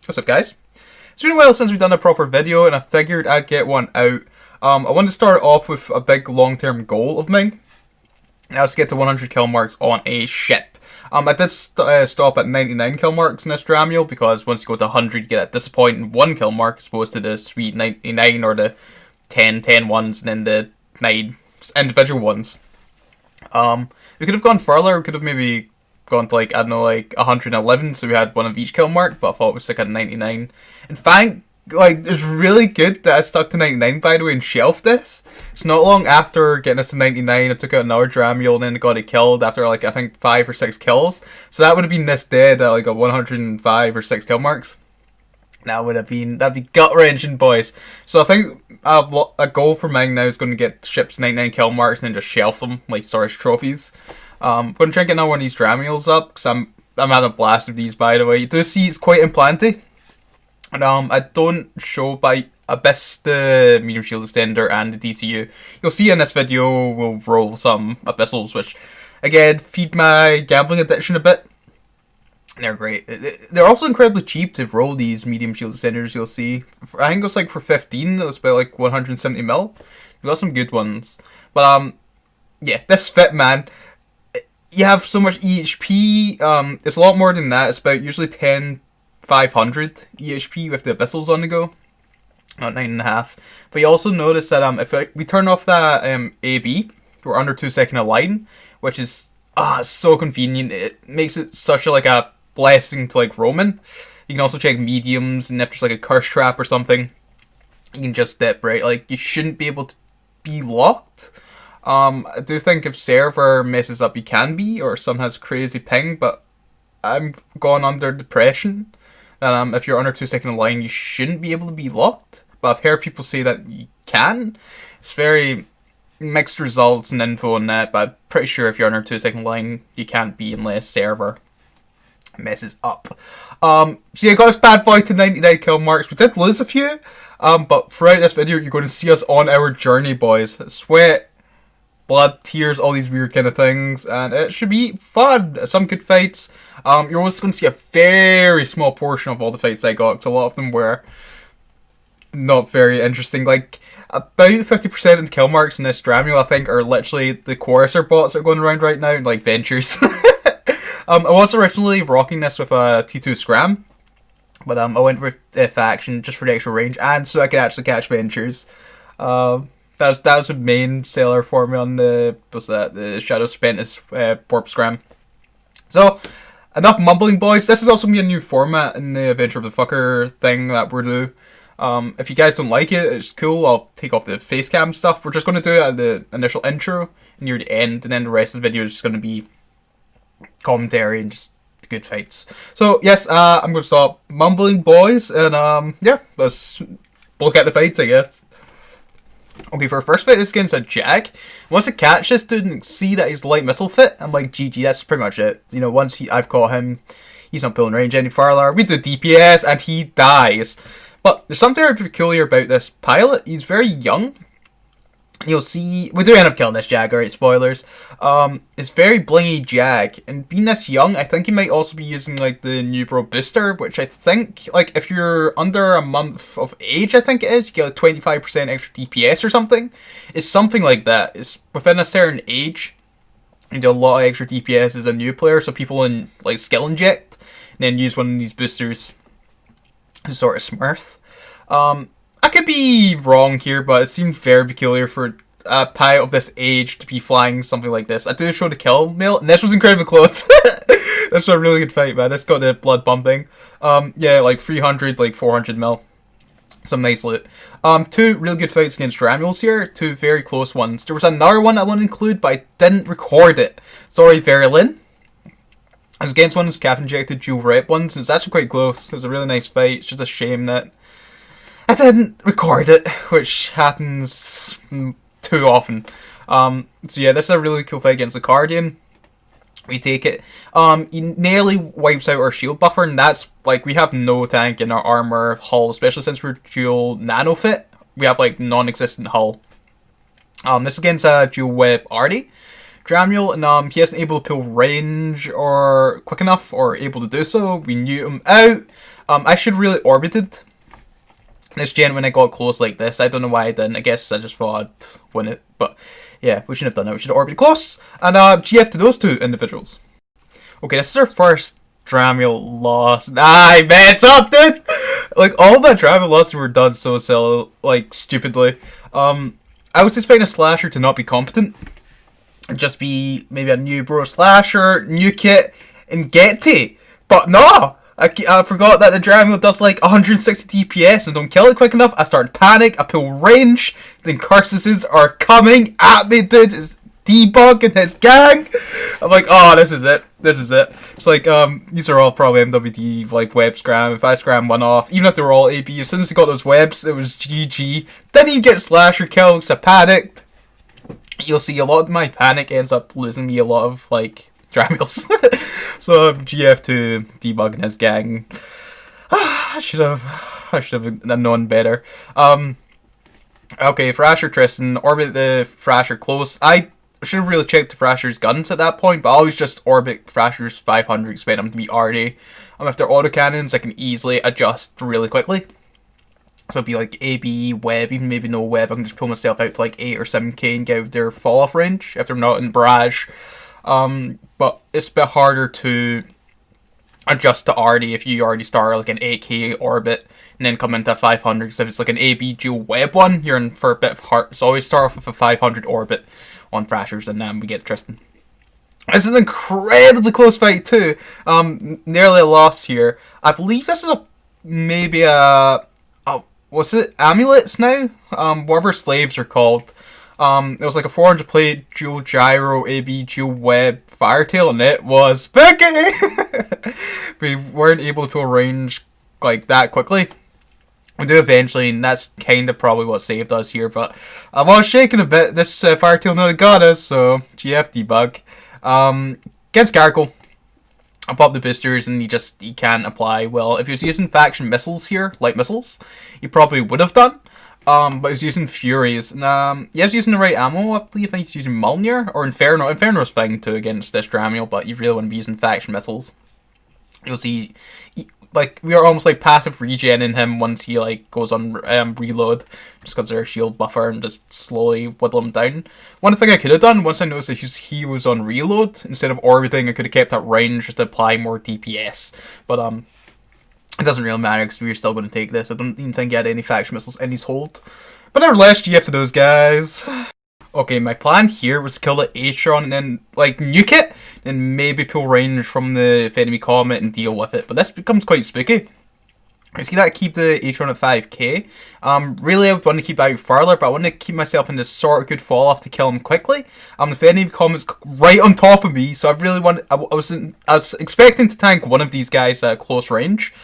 What's up, guys? It's been a while since we've done a proper video, and I figured I'd get one out. I wanted to start off with a big long-term goal of mine. That was to get to 100 kill marks on a ship. I did stop at 99 kill marks in this Dramule, because once you go to 100, you get a disappointing 1 kill mark, as opposed to the sweet 99 or the 10 ones, and then the 9 individual ones. We could have gone further. We could have maybe gone to, like, I don't know, like 111, so we had one of each kill mark, but I thought we stuck at 99. In fact, like, it's really good that I stuck to 99, by the way, and shelved this. It's not long after getting us to 99, I took out another Dramule and then got it killed after, like, I think 5 or 6 kills. So that would have been this dead at, like, a 105 or 6 kill marks. That'd be gut-wrenching, boys. So I think a goal for mine now is going to get ships 99 kill marks and then just shelf them, like storage trophies. I'm going to try and get another one of these Dramules up, because I'm having a blast with these, by the way. You do see it's quite implanty. And I don't show by Abyss, the medium shield extender, and the DCU. You'll see in this video we'll roll some Abyssals, which, again, feed my gambling addiction a bit. They're great. They're also incredibly cheap to roll these medium shield extenders, you'll see. I think it was like for 15, it was about like 170 mil. We got some good ones. But, yeah, this fit, man. You have so much EHP, it's a lot more than that. It's about usually 10,500 EHP with the Abyssals on the go. Not 9.5. But you also notice that if we turn off that AB, we're under 2 second align, which is so convenient. It makes it such a blessing to like roaming. You can also check mediums, and if there's like a curse trap or something, you can just dip, right? Like, you shouldn't be able to be locked. I do think if server messes up, you can be, or some has crazy ping, but I'm going under depression that if you're under 2 second line, you shouldn't be able to be locked. But I've heard people say that you can. It's very mixed results and info on that, but I'm pretty sure if you're under 2 second line, you can't be unless server messes up. So yeah, got this bad boy to 99 kill marks. We did lose a few, but throughout this video, you're going to see us on our journey, boys. Sweat, blood, tears, all these weird kind of things, and it should be fun. Some good fights. You're always going to see a very small portion of all the fights I got, because a lot of them were not very interesting. Like, about 50% of the kill marks in this Dramule, I think, are literally the Choruser bots that are going around right now, like Ventures. I was originally rocking this with a T2 Scram, but I went with Faction just for the extra range, and so I could actually catch Ventures. That was the main seller for me on the Shadow Serpentis Warp Scram. So, enough mumbling, boys. This is also going to be a new format in the Adventure of the Thukker thing that we're doing. If you guys don't like it, it's cool. I'll take off the face cam stuff. We're just going to do it at the initial intro, near the end, and then the rest of the video is just going to be commentary and just good fights. So, yes, I'm going to stop mumbling, boys, and yeah, let's look at the fights, I guess. Okay, for our first fight, this against a Jag. Once I catch this dude and see that he's light missile fit, I'm like, GG, that's pretty much it. You know, once I've caught him, he's not pulling range any further. We do DPS, and he dies. But there's something very peculiar about this pilot. He's very young. You'll see, we do end up killing this Jag, alright, spoilers. It's very blingy Jag, and being this young, I think he might also be using, like, the new bro booster, which I think, like, if you're under a month of age, I think it is, you get, like, 25% extra DPS or something. It's something like that. It's within a certain age, you do a lot of extra DPS as a new player, so people in, like, skill inject, and then use one of these boosters to sort of smurf. I could be wrong here, but it seems very peculiar for a pilot of this age to be flying something like this. I do show the kill mail, and this was incredibly close. That's a really good fight, man. This got the blood bumping. Yeah, like 300, like 400 mil. Some nice loot. Two really good fights against Dramules here. Two very close ones. There was another one I want to include, but I didn't record it. Sorry, Verilyn. I was against one of those cap injected dual rep ones, and it's actually quite close. It was a really nice fight. It's just a shame that I didn't record it, which happens too often. So yeah, this is a really cool fight against the Guardian. We take it. He nearly wipes out our shield buffer, and that's, like, we have no tank in our armor hull, especially since we're dual nano fit. We have, like, non-existent hull. This is against a dual whip Artie Dramule, and he isn't able to pull range or quick enough or able to do so. We knew him out. I should really orbited this gen when I got close like this. I don't know why I didn't. I guess I just thought I'd win it. But yeah, we shouldn't have done it. We should have orbited close. And GF to those two individuals. Okay, this is our first Dramiel loss. I mess up, dude! Like, all the Dramiel losses were done so silly, like, stupidly. I was expecting a slasher to not be competent. Just be maybe a new bro slasher, new kit, and get to. But no! I forgot that the Dramiel does like 160 DPS and don't kill it quick enough. I started panic, I pull range, then curses are coming at me, dude. It's Debug and his gang. I'm like, oh, this is it. This is it. It's like, these are all probably MWD, like, web scram. If I scram one off, even if they were all AB, as soon as he got those webs, it was GG. Didn't even get slasher kill because I panicked. You'll see a lot of my panic ends up losing me a lot of, like, Dramiels. So, GF to Debug and his gang. I should have known better. Okay, Thrasher Tristan, orbit the Thrasher close. I should have really checked the Thrasher's guns at that point, but I always just orbit Thrasher's 500, expect them to be RD. If they're autocannons, I can easily adjust really quickly. So it'd be like AB, web, even maybe no web, I can just pull myself out to like 8 or 7k and get out their fall off range if they're not in barrage. But it's a bit harder to adjust to RD if you already start like an 8k orbit and then come into 500, because if it's like an AB dual web one, you're in for a bit of heart. So always start off with a 500 orbit on Thrashers, and then we get Tristan. It's an incredibly close fight too. Nearly a loss here. I believe this is maybe what's it? Amulets now? Whatever slaves are called. It was like a 400 plate dual gyro AB dual web firetail, and it was spiky. We weren't able to pull range like that quickly. We do eventually, and that's kind of probably what saved us here. But I was shaking a bit. This firetail nearly got us, so GF debug. Against Gargle, I popped the boosters, and he can't apply well. If he was using faction missiles here, light missiles, he probably would have done. But he's using Furies, and he was using the right ammo. I believe he's using Mjolnir or Inferno. Inferno's fine too against this Dramiel, but you really want to be using faction missiles. You'll see, like, we are almost like passive regenning him once he like goes on reload, just because they're shield buffer, and just slowly whittle him down. One thing I could have done once I noticed that he was on reload, instead of orbiting, I could have kept at range just to apply more DPS. But it doesn't really matter because we're still going to take this. I don't even think he had any faction missiles in his hold. But nevertheless, GF to those guys. Okay, my plan here was to kill the Atron and then, like, nuke it, and maybe pull range from the enemy comet and deal with it. But this becomes quite spooky. I see that I keep the Atron at 5k. Really, I would want to keep out further, but I want to keep myself in this sort of good fall off to kill him quickly. The enemy comet's right on top of me, so I really want. I was expecting to tank one of these guys at close range,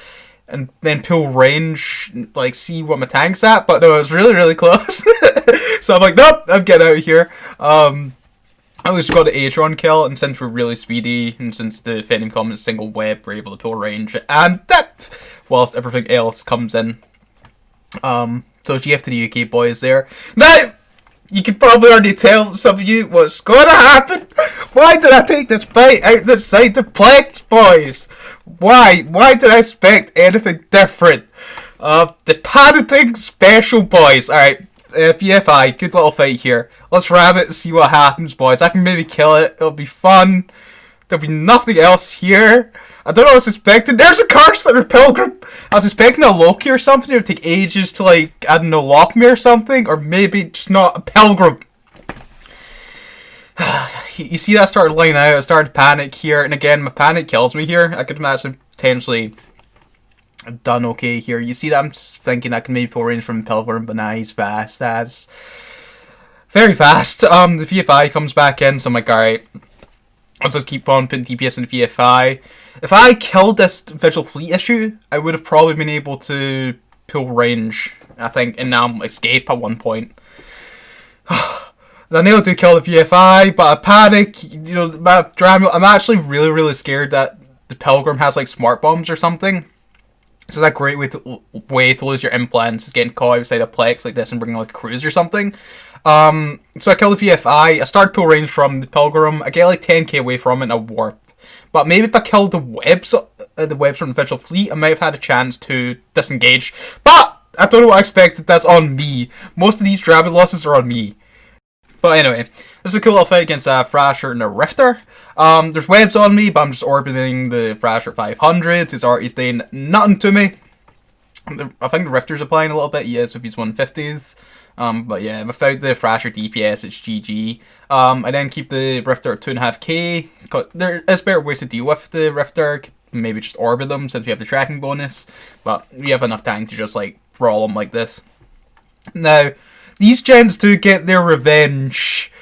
and then pull range, like, see what my tank's at, but no, it was really, really close. So I'm like, nope, I'm getting out of here. At least we got the Atron kill, and since we're really speedy, and since the Phantom Comet's single web, we're able to pull range, and that, whilst everything else comes in. So GF to the UK boys there. Now, you can probably already tell, some of you, what's going to happen. Why did I take this fight outside the Plex, boys? Why? Why did I expect anything different? The patenting special, boys. Alright, PFI, good little fight here. Let's ram it and see what happens, boys. I can maybe kill it. It'll be fun. There'll be nothing else here. I don't know what I was expecting. There's a curse on her Pilgrim. I was expecting a Loki or something. It would take ages to, like, I don't know, lock me or something. Or maybe just not a Pilgrim. You see that started laying out. I started to panic here. And again, my panic kills me here. I could imagine potentially done okay here. You see that I'm just thinking I can maybe pull range from Pilgrim, but nah, he's fast. That's very fast. The VFI comes back in, so I'm like, alright, let's just keep on putting DPS in the VFI. If I killed this Vigil Fleet issue, I would have probably been able to pull range, I think, and now escape at one point. I nailed to kill the VFI, but I panic. You know, I'm actually really, really scared that the Pilgrim has like smart bombs or something. So that's a great way to lose your implants, is getting caught outside a Plex like this and bringing like a cruise or something. So I kill the VFI. I start pull range from the Pilgrim. I get like 10k away from it and I warp. But maybe if I killed the webs the webs from the official fleet, I might have had a chance to disengage. But I don't know what I expected. That's on me. Most of these drabbing losses are on me. But anyway, this is a cool little fight against Thrasher and a Rifter. There's webs on me, but I'm just orbiting the Thrasher 500. His art's doing nothing to me. I think the Rifter's applying a little bit, yes, with his 150s. But yeah, without the Thrasher DPS, it's GG. I then keep the Rifter at 2.5k. There is better ways to deal with the Rifter. Maybe just orbit them since we have the tracking bonus. But we have enough tank to just like brawl them like this. Now, these gens do get their revenge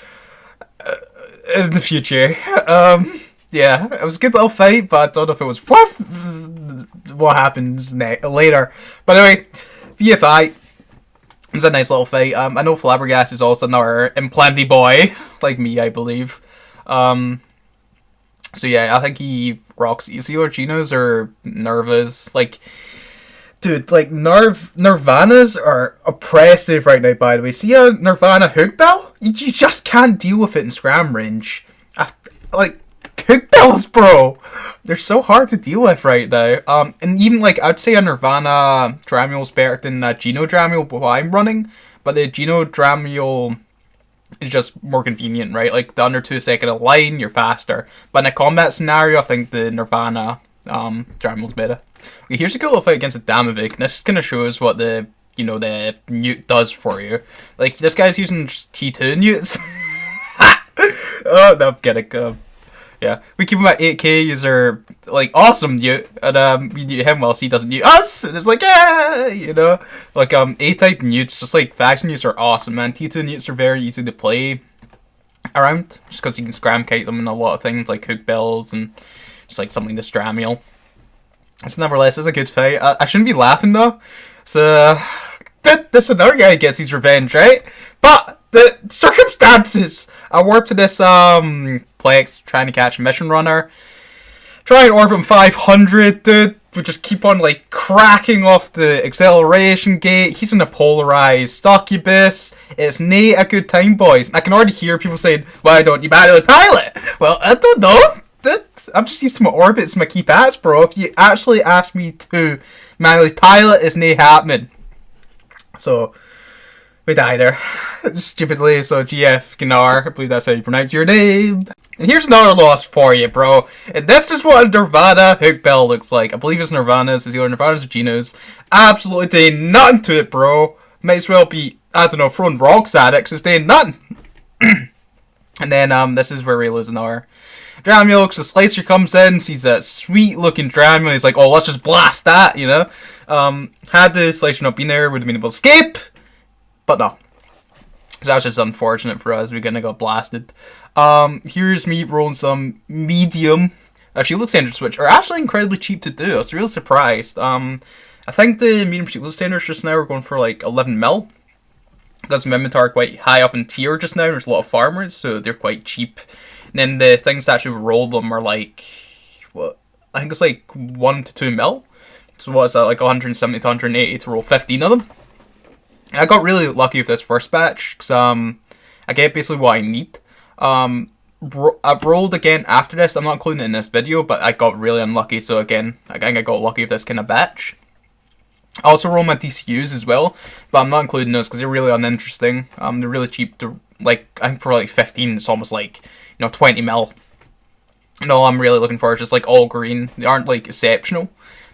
in the future. Yeah, it was a good little fight, but I don't know if it was worth what happens later. But anyway, VFI. It's a nice little fight. I know Flabbergast is also another implanty boy, like me, I believe. So yeah, I think he rocks easy or Genos or Nervas. Like, dude, like Nirvanas are oppressive right now, by the way. See a Nirvana hook bell? You just can't deal with it in scram range. Like, hook bells, bro! They're so hard to deal with right now. And even like, I'd say a Nirvana Dramule is better than a Geno Dramule, what I'm running. But the Geno Dramule is just more convenient, right? Like, the under 2 second line, you're faster. But in a combat scenario, I think the Nirvana Dramule's better. Okay, here's a cool little fight against a Damavik. This just kind of shows what the Newt does for you. Like, this guy's using T2 Newts. Oh, no, get it, yeah, we keep him at 8k, user like awesome Newt, and we Newt him whilst he doesn't Newt us, and it's like, yeah, you know, like A-type Newts, just like faction Newts are awesome, man. T2 Newts are very easy to play around, just because you can scram kite them and a lot of things like hook bells and just like something to Stramule. It's nevertheless, it's a good fight. I shouldn't be laughing though. So this another guy gets his revenge, right? But the circumstances. I warped to this Plex trying to catch a mission runner. Try and orbit him 500, dude. We just keep on like cracking off the acceleration gate. He's in a polarized stockubus. It's nae a good time, boys. And I can already hear people saying, "Why don't you manually pilot?" Well, I don't know. I'm just used to my orbits, my key paths, bro. If you actually ask me to manually pilot, it's nae happening. So we die there. Stupidly, so GF Gnar, I believe that's how you pronounce your name. And here's another loss for you, bro. And this is what a Nirvana hook bell looks like. I believe it's Nirvana's, it's either Nirvana's or Geno's. Absolutely doing nothing to it, bro. Might as well be, I don't know, throwing rocks at it, 'cause it's doing nothing. And then, this is where we lose an hour. Dramule, 'cause the Slicer comes in, sees that sweet looking Dramule, he's like, oh, let's just blast that, you know? Had the Slicer not been there, would have been able to escape. But no. So that's just unfortunate for us. We're gonna go blasted. Here's me rolling some medium. Actually, look standards, which are actually incredibly cheap to do. I was really surprised. I think the medium shield standards just now are going for like 11 mil. Because Mimitar are quite high up in tier just now. There's a lot of farmers, so they're quite cheap. And then the things that actually roll them are like, what? I think it's like 1 to 2 mil. So what is that? Like 170 to 180 to roll 15 of them. I got really lucky with this first batch, because I get basically what I need. I've rolled again after this. I'm not including it in this video, but I got really unlucky, so again, I think I got lucky with this kind of batch. I also roll my DCUs as well, but I'm not including those because they're really uninteresting. They're really cheap to, like, I think for like 15, it's almost like, 20 mil. And all I'm really looking for is just like all green. They aren't like exceptional,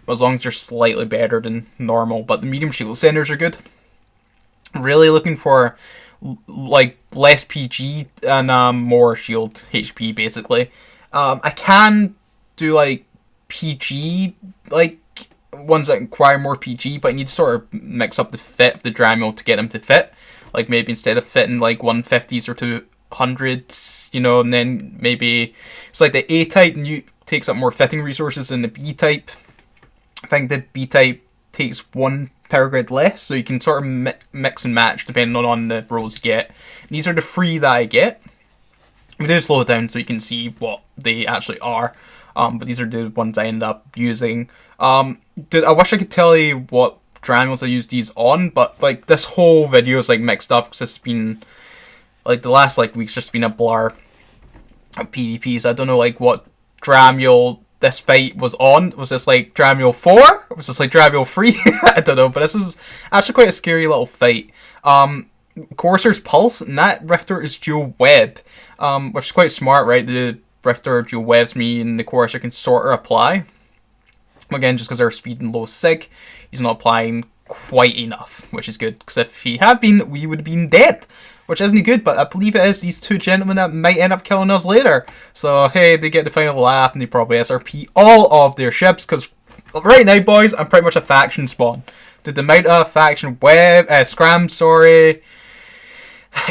but as long as they're slightly better than normal. But the medium shield centers are good. Really looking for like less PG and more shield HP basically. I can do like PG, like ones that require more PG, but I need to sort of mix up the fit of the Dramule to get them to fit. Like maybe instead of fitting like 150s or 200s, and then maybe it's like the A-type takes up more fitting resources than the B-type. I think the B-type takes 1 power grid less, so you can sort of mix and match depending on the rolls you get. And these are the 3 that I get. We do slow it down so you can see what they actually are. But these are the ones I end up using. Dude, I wish I could tell you what Dramules I use these on, but like this whole video is like mixed up because it's been like the last like week's just been a blur of PvPs. I don't know like what Dramule this fight was on. Was this like Dramiel 4? Or was this like Dramiel 3? I don't know, but this is actually quite a scary little fight. Courser's Pulse, and that Rifter is dual web, which is quite smart, right? The Rifter dual webs me, and the Courser can sort of apply. Again, just because our speed and low sig, he's not applying quite enough, which is good, because if he had been, we would have been dead, which isn't good, but I believe it is these two gentlemen that might end up killing us later. So, hey, they get the final laugh, and they probably SRP all of their ships, because right now, boys, I'm pretty much a faction spawn. The amount of faction web, scram, sorry,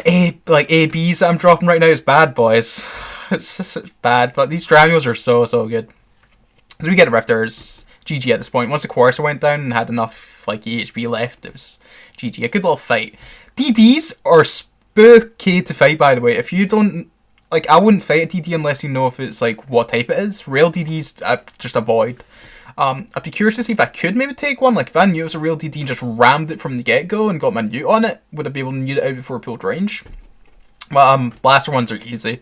ABs that I'm dropping right now is bad, boys. It's just bad, but these Dramiels are so good. So we get the Rifters, GG at this point. Once the Courser went down and had enough like EHP left, it was GG. A good little fight. DDs are spooky to fight, by the way. If you don't, like, I wouldn't fight a DD unless you know if it's like what type it is. Real DDs, I just avoid. I'd be curious to see if I could maybe take one. Like, if I knew it was a real DD and just rammed it from the get-go and got my newt on it, would I be able to newt it out before it pulled range? Well, blaster ones are easy.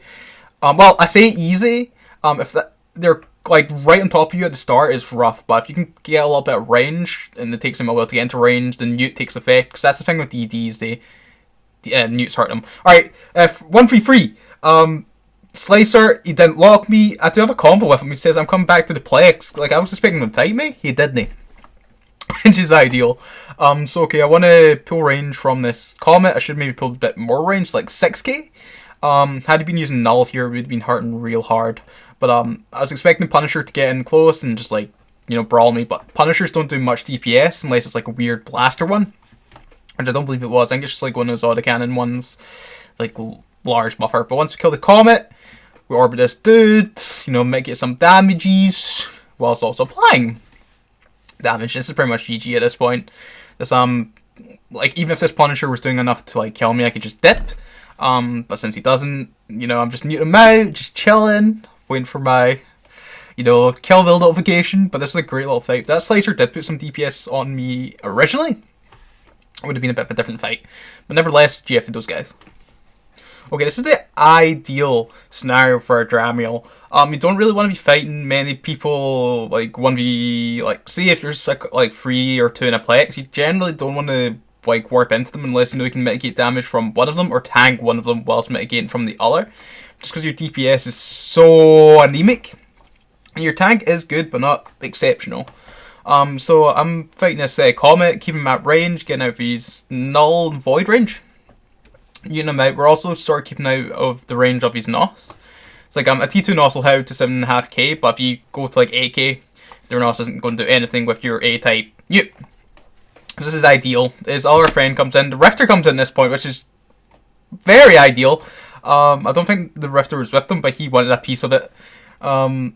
Well, I say easy. If they're like right on top of you at the start, is rough. But if you can get a little bit of range, and it takes them a while to get into range, the newt takes effect. Because that's the thing with DDs, the newts hurt them. Alright, 133. Slicer, he didn't lock me. I do have a convo with him. He says, I'm coming back to the Plex. Like, I was expecting him to fight me. He didn't. Which is ideal. So, okay, I want to pull range from this Comet. I should maybe pull a bit more range, like 6k. Had he been using Null here, it would have been hurting real hard. But, I was expecting Punisher to get in close and just, like, you know, brawl me. But Punishers don't do much DPS unless it's, like, a weird blaster one. Which I don't believe it was. I think it's just, like, one of those autocannon ones. Like, large buffer. But once we kill the Comet, we orbit this dude, you know, make it some damages, whilst also applying damage. This is pretty much GG at this point. This, like, even if this Punisher was doing enough to, like, kill me, I could just dip. But since he doesn't, you know, I'm just muting him out, just chilling, waiting for my, you know, kill build notification. But this is a great little fight. If that Slicer did put some DPS on me originally, it would have been a bit of a different fight. But nevertheless, GF to those guys. Okay, this is the ideal scenario for a Dramiel. You don't really want to be fighting many people, like 1v, like, see if there's like 3 or 2 in a Plex, you generally don't want to like warp into them unless you know you can mitigate damage from one of them or tank one of them whilst mitigating from the other. Just because your DPS is so anemic. Your tank is good but not exceptional. So I'm fighting this Comet, keeping him at range, getting out of his null and void range. Using him out. We're also sort of keeping out of the range of his NOS. It's like a T2 NOS will have to 7.5k, but if you go to like 8k, their NOS isn't going to do anything with your A-type newt. This is ideal. His other friend comes in. The Rifter comes in this point, which is very ideal. I don't think the Rifter was with them, but he wanted a piece of it. So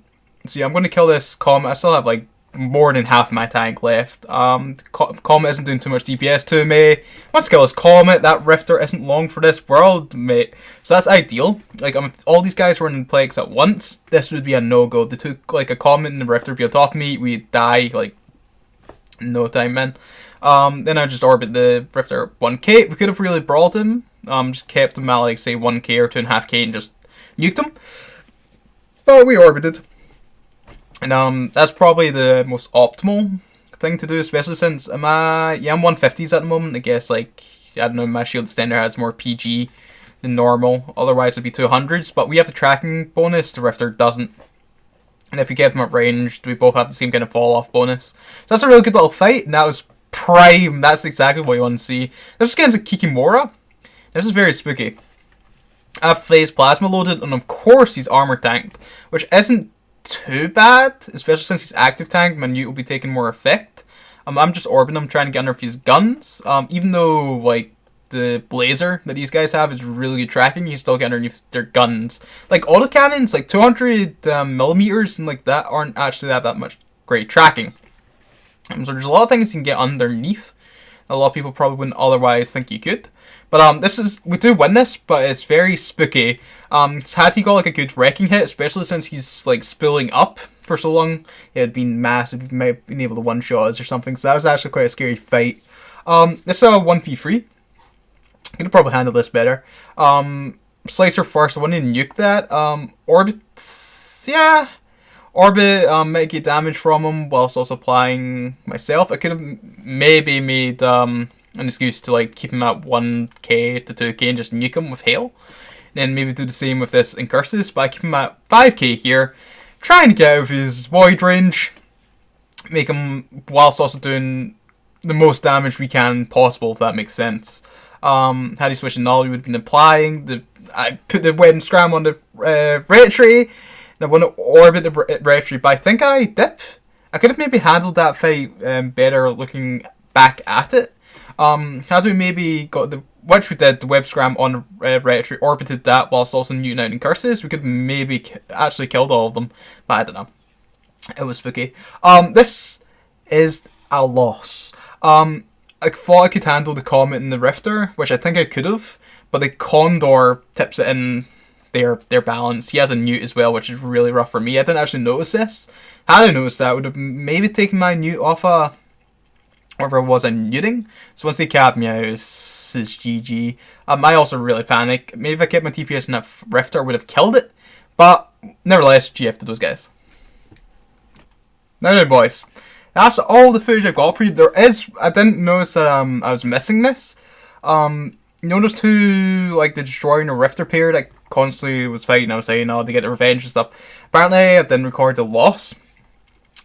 yeah, I'm going to kill this Comet. I still have like more than half my tank left. Comet isn't doing too much DPS to me. Once I kill this Comet, that Rifter isn't long for this world, mate. So that's ideal. Like, if all these guys were in Plagues at once, this would be a no-go. They took like a Comet and the Rifter would be on top of me, we'd die like no time, man. Then I just orbit the Rifter 1k. We could have really brawled him. Just kept him at like say 1k or 2.5k and just nuked him. But we orbited. And that's probably the most optimal thing to do, especially since I'm 150s at the moment. I guess, like, I don't know, my shield extender has more PG than normal. Otherwise it'd be 200s, but we have the tracking bonus, the Rifter doesn't. And if we get them at range, we both have the same kind of fall off bonus. So that's a really good little fight, and that was prime. That's exactly what you want to see. This is against a Kikimora. This is very spooky. I have Phase Plasma loaded, and of course he's armor tanked, which isn't too bad, especially since he's active tank. My newt will be taking more effect. I'm just orbiting him, trying to get under his guns. Even though like the blazer that these guys have is really good tracking, you still get underneath their guns. Like autocannons, like 200 millimeters and like that aren't actually that much great tracking. So there's a lot of things you can get underneath. A lot of people probably wouldn't otherwise think you could. But we do win this, but it's very spooky. Had he got like a good wrecking hit, especially since he's like spilling up for so long, it had been massive. He might have been able to one-shot us or something. So that was actually quite a scary fight. This is a 1v3. I could have probably handled this better. Slicer first, I want to nuke that. Orbits, yeah. Orbit, mitigate damage from him whilst also applying myself. I could have maybe made an excuse to like keep him at 1k to 2k and just nuke him with hail. Then maybe do the same with this Incursus, but I keep him at 5k here, trying to get out of his void range, make him whilst also doing the most damage we can possible, if that makes sense. Had he switched to null, he would have been applying. I put the weapon scram on the retry, and I want to orbit the retry, but I think I dip. I could have maybe handled that fight better looking back at it. Had we maybe got which we did, the web scram on retry, orbited that whilst also muting out Incursus, we could maybe actually killed all of them, but I don't know. It was spooky. This is a loss. I thought I could handle the Comet and the Rifter, which I think I could have, but the Condor tips it in their balance. He has a Newt as well, which is really rough for me. I didn't actually notice this. Had I noticed that, I would have maybe taken my Newt off whatever it was I'm Newting. So once they capped me out, it's GG. I also really panic. Maybe if I kept my TPS in that Rifter, I would have killed it, but nevertheless, GF to those guys. Now then, boys. That's all the footage I've got for you. I didn't notice that I was missing this. Noticed who, like, the Destroyer and the Rifter pair that constantly was fighting. I was saying, oh, they get the revenge and stuff. Apparently, I didn't record the loss.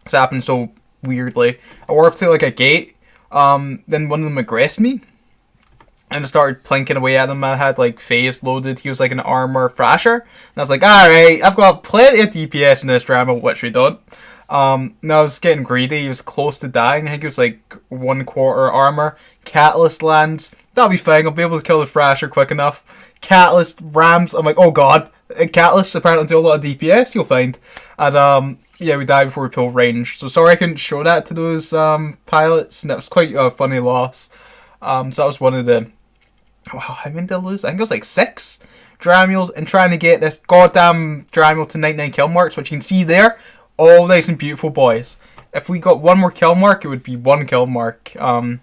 It's happened so weirdly. I warped to, like, a gate. Then one of them aggressed me. And I started plinking away at him. I had, like, phase loaded. He was, like, an armor thrasher. And I was like, alright, I've got plenty of DPS in this drama, which we don't. No, I was getting greedy. He was close to dying. I think it was like 1/4 armor. Catalyst lands. That'll be fine. I'll be able to kill the Thrasher quick enough. Catalyst rams. I'm like, oh god. Catalyst apparently do a lot of DPS. You'll find. And yeah, we died before we pulled range. So sorry I couldn't show that to those pilots. And that was quite a funny loss. So that was one of the. Wow, how many did I lose? I think it was like 6 Dramules, and trying to get this goddamn Dramule to 99 kill marks, which you can see there. All nice and beautiful, boys. If we got one more kill mark, it would be 1 kill mark. I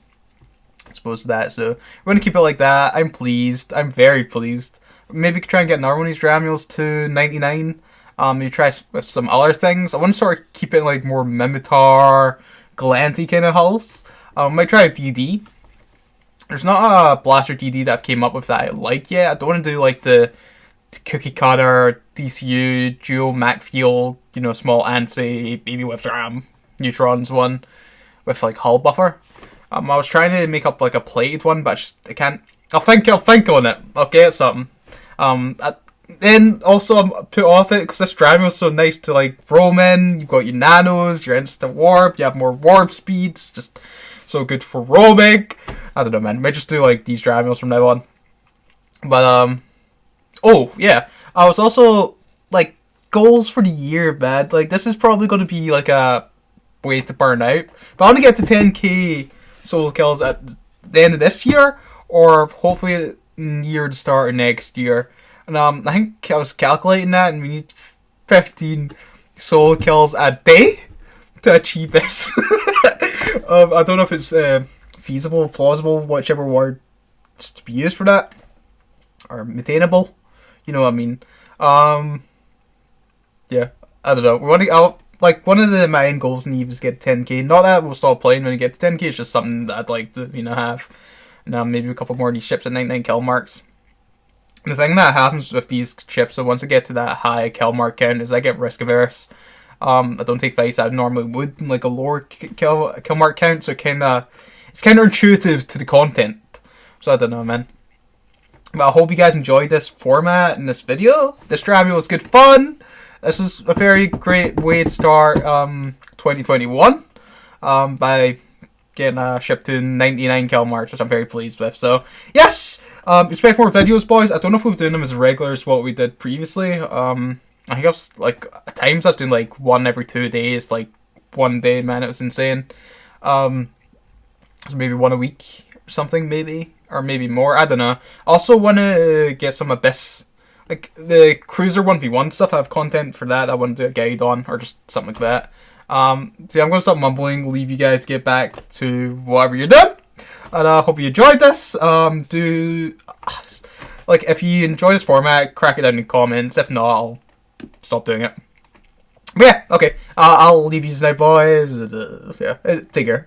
suppose that. So we're gonna keep it like that. I'm pleased. I'm very pleased. Maybe we could try and get another one of these Dramules to 99. Maybe try with some other things. I want to sort of keep it like more Mimitar, Galanty kind of hulls. Might try a DD. There's not a Blaster DD that I've came up with that I like yet. I don't want to do like the cookie cutter, DCU, dual Macfield, you know, small anti, baby whip ram, neutrons one with like hull buffer. I was trying to make up like a plated one, but I can't. I'll think on it. I'll get something. Then also I'm put off it because this Drama is so nice to like roam in. You've got your nanos, your instant warp, you have more warp speeds, just so good for roaming. I don't know, man. Might just do like these Dramas from now on. But oh, yeah. I was also, like, goals for the year, man. Like, this is probably going to be, like, a way to burn out. But I want to get to 10k solo kills at the end of this year, or hopefully near the start of next year. And I think I was calculating that, and we need 15 solo kills a day to achieve this. I don't know if it's feasible, plausible, whichever word to be used for that, or attainable. You know what I mean? Yeah, I don't know. Like, one of the main goals in Eve is get 10k. Not that we'll stop playing when we get to 10k, it's just something that I'd like to, you know, have. And maybe a couple more of these ships at 99 kill marks. The thing that happens with these ships, so once I get to that high kill mark count, is I get risk averse. I don't take fights that I normally would, like a lower kill mark count, so it's counterintuitive to the content. So I don't know, man. But I hope you guys enjoyed this format and this video. This Drama was good fun. This is a very great way to start 2021 by getting a ship to 99 kill marks, which I'm very pleased with. So, yes! Expect more videos, boys. I don't know if we're doing them as regular as what we did previously. I think I was, like, at times I was doing, like, 1 every 2 days, like, 1 day, man, it was insane. So maybe 1 a week or something, maybe. Or maybe more, I don't know. Also want to get some Abyss, like the Cruiser 1v1 stuff. I have content for that I want to do a guide on, or just something like that. So yeah, I'm going to stop mumbling, leave you guys to get back to whatever you're doing. And I hope you enjoyed this. Like, if you enjoy this format, crack it down in the comments. If not, I'll stop doing it. But yeah, okay. I'll leave you now, boys. Yeah, take care.